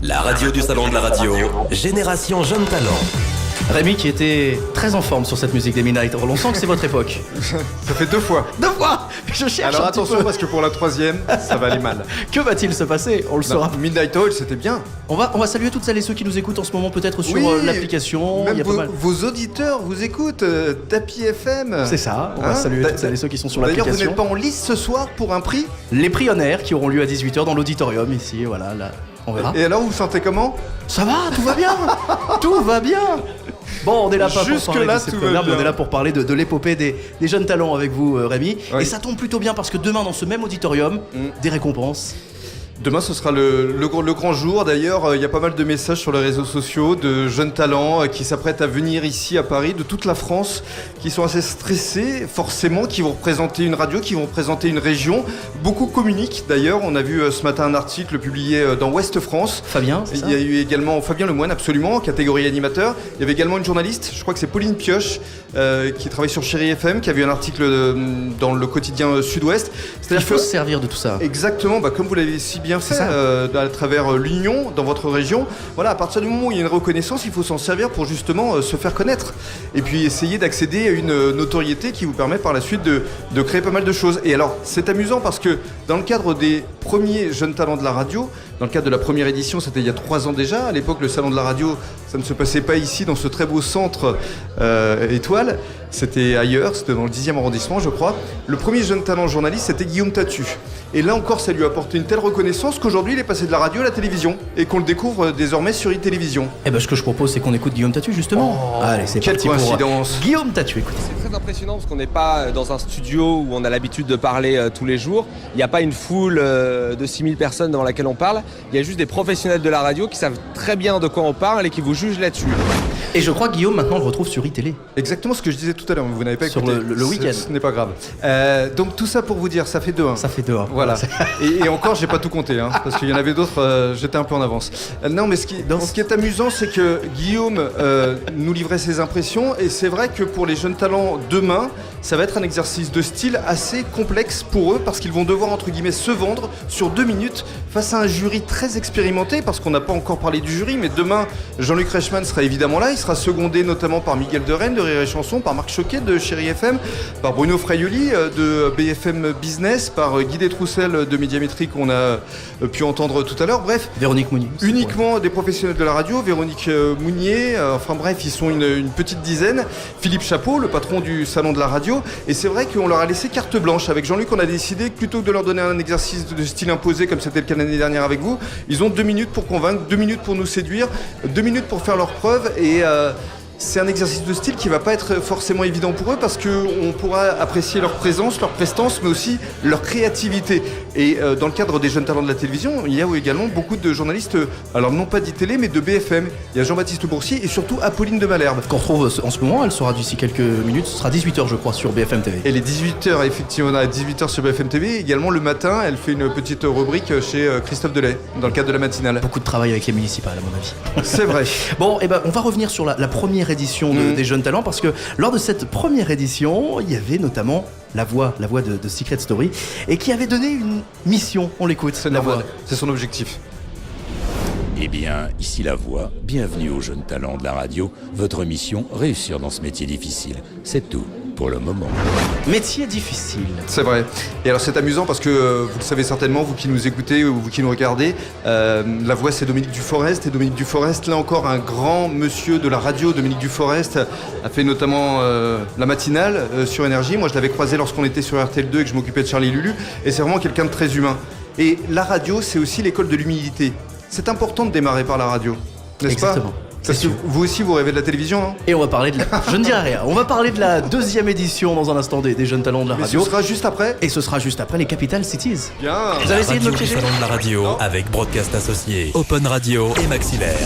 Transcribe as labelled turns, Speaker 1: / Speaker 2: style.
Speaker 1: La radio du salon de la radio, Génération Jeune Talent.
Speaker 2: Rémi qui était très en forme sur cette musique des Midnight Oil. On sent que c'est votre époque.
Speaker 3: Ça fait 2 fois.
Speaker 2: 2 fois. Je cherche.
Speaker 3: Alors
Speaker 2: un petit
Speaker 3: attention
Speaker 2: peu.
Speaker 3: parce que pour la 3e, ça va aller mal.
Speaker 2: Que va-t-il se passer? On le saura.
Speaker 3: Midnight Oil, c'était bien.
Speaker 2: On va saluer toutes celles et ceux qui nous écoutent en ce moment, peut-être sur l'application.
Speaker 3: Même
Speaker 2: Il y a pas mal.
Speaker 3: vos auditeurs vous écoutent, Tapi FM.
Speaker 2: C'est ça, on va saluer toutes celles et ceux qui sont sur
Speaker 3: D'ailleurs, vous
Speaker 2: l'application.
Speaker 3: n'êtes pas en lice ce soir pour un prix.
Speaker 2: Les prix en air qui auront lieu à 18h dans l'auditorium ici, voilà, là. On verra.
Speaker 3: Et alors, vous vous sentez comment?
Speaker 2: Ça va, tout va bien. Tout va bien. Bon, on est là pas pour parler
Speaker 3: Jusque-là,
Speaker 2: de cette
Speaker 3: tout va
Speaker 2: première, mais
Speaker 3: bien.
Speaker 2: on est là pour parler de l'épopée des jeunes talents avec vous, Rémi.
Speaker 3: Oui.
Speaker 2: Et ça tombe plutôt bien parce que demain, dans ce même auditorium, des récompenses.
Speaker 3: Demain, ce sera le grand jour. D'ailleurs, il y a pas mal de messages sur les réseaux sociaux de jeunes talents qui s'apprêtent à venir ici à Paris, de toute la France, qui sont assez stressés, forcément, qui vont représenter une radio, qui vont représenter une région. Beaucoup communiquent, d'ailleurs. On a vu ce matin un article publié dans Ouest France.
Speaker 2: Fabien, c'est ça?
Speaker 3: Il y a eu également Fabien Lemoine, absolument, catégorie animateur. Il y avait également une journaliste, je crois que c'est Pauline Pioche, qui travaille sur Chéri FM, qui a vu un article dans le quotidien Sud-Ouest.
Speaker 2: Il faut se servir de tout ça.
Speaker 3: Exactement, comme vous l'avez si bien fait à travers l'union dans votre région. Voilà, à partir du moment où il y a une reconnaissance, il faut s'en servir pour justement se faire connaître. Et puis essayer d'accéder à une notoriété qui vous permet par la suite de créer pas mal de choses. Et alors, c'est amusant parce que dans le cadre des premiers jeunes talents de la radio, dans le cadre de la première édition, c'était il y a 3 ans déjà. À l'époque, le salon de la radio, ça ne se passait pas ici, dans ce très beau centre Étoile. C'était ailleurs, c'était dans le 10e arrondissement, je crois. Le premier jeune talent journaliste, c'était Guillaume Tatu. Et là encore, ça lui a apporté une telle reconnaissance qu'aujourd'hui, il est passé de la radio à la télévision. Et qu'on le découvre désormais sur e-télévision.
Speaker 2: Eh ben, ce que je propose, c'est qu'on écoute Guillaume Tatu, justement. Allez, c'est
Speaker 3: Quelle
Speaker 2: parti
Speaker 3: coïncidence.
Speaker 2: pour Guillaume Tatu, écoutez.
Speaker 4: C'est très impressionnant parce qu'on n'est pas dans un studio où on a l'habitude de parler tous les jours. Il n'y a pas une foule de 6000 personnes devant laquelle on parle. Il y a juste des professionnels de la radio qui savent très bien de quoi on parle et qui vous jugent là-dessus.
Speaker 2: Et je crois que Guillaume, maintenant, on le retrouve sur e-télé.
Speaker 3: Exactement ce que je disais tout à l'heure, mais vous n'avez pas
Speaker 2: Sur
Speaker 3: écouté.
Speaker 2: le week-end.
Speaker 3: Ce n'est pas grave. Donc tout ça pour vous dire, ça fait 2-1.
Speaker 2: Ça fait 2-1.
Speaker 3: Voilà. Et encore, j'ai pas tout compté, hein, parce qu'il y en avait d'autres, j'étais un peu en avance. Non, mais ce qui est amusant, c'est que Guillaume nous livrait ses impressions, et c'est vrai que pour les jeunes talents demain, ça va être un exercice de style assez complexe pour eux, parce qu'ils vont devoir, entre guillemets, se vendre sur 2 minutes face à un jury très expérimenté, parce qu'on n'a pas encore parlé du jury, mais demain, Jean-Luc Reichmann sera évidemment là, il sera secondé notamment par Miguel de Rennes de Rire et Chanson, par Marc Choquet de Chéri FM, par Bruno Fraioli de BFM Business, par Guy Détroussel de Médiamétrie qu'on a pu entendre tout à l'heure. Bref,
Speaker 2: Véronique Mounier.
Speaker 3: uniquement des professionnels de la radio, Véronique Mounier, enfin bref, ils sont une petite dizaine. Philippe Chapeau, le patron du salon de la radio, et c'est vrai qu'on leur a laissé carte blanche. Avec Jean-Luc, on a décidé que plutôt que de leur donner un exercice de style imposé comme c'était le cas l'année dernière avec vous, ils ont 2 minutes pour convaincre, 2 minutes pour nous séduire, 2 minutes pour faire leurs preuves, et c'est un exercice de style qui va pas être forcément évident pour eux parce qu'on pourra apprécier leur présence, leur prestance, mais aussi leur créativité. Et dans le cadre des jeunes talents de la télévision, il y a également beaucoup de journalistes, alors non pas d'e-télé, mais de BFM. Il y a Jean-Baptiste Boursier et surtout Apolline de Malherbe.
Speaker 2: Qu'on retrouve en ce moment, elle sera d'ici quelques minutes, ce sera 18h je crois sur BFM TV.
Speaker 3: Et les 18h, effectivement, on a 18h sur BFM TV. Également le matin, elle fait une petite rubrique chez Christophe Delay, dans le cadre de la matinale.
Speaker 2: Beaucoup de travail avec les municipales à mon avis.
Speaker 3: C'est vrai.
Speaker 2: Bon, et ben on va revenir sur la première édition des jeunes talents parce que lors de cette première édition, il y avait notamment la voix de Secret Story et qui avait donné une mission. On l'écoute.
Speaker 3: C'est normal, c'est son objectif.
Speaker 5: Eh bien, ici La Voix, bienvenue aux jeunes talents de la radio. Votre mission, réussir dans ce métier difficile. C'est tout, pour le moment.
Speaker 2: Métier difficile.
Speaker 3: C'est vrai. Et alors c'est amusant parce que vous le savez certainement, vous qui nous écoutez ou vous qui nous regardez, la voix c'est Dominique Duforest. Et Dominique Duforest, là encore un grand monsieur de la radio. Dominique Duforest a fait notamment la matinale sur Énergie. Moi je l'avais croisé lorsqu'on était sur RTL2 et que je m'occupais de Charlie Lulu. Et c'est vraiment quelqu'un de très humain. Et la radio c'est aussi l'école de l'humilité. C'est important de démarrer par la radio, n'est-ce pas ?
Speaker 2: Exactement.
Speaker 3: Parce que vous aussi vous rêvez de la télévision, hein ?
Speaker 2: Et on va parler de la... Je ne dirai rien. On va parler de la 2e édition dans un instant des jeunes talents de la
Speaker 3: Mais
Speaker 2: radio.
Speaker 3: ce sera juste après.
Speaker 2: Et ce sera juste après les Capital Cities.
Speaker 3: Bien.
Speaker 2: Vous avez essayé de me
Speaker 1: Radio du
Speaker 2: piéger ?
Speaker 1: salon de la radio avec Broadcast Associé, Open Radio et Maxillaire.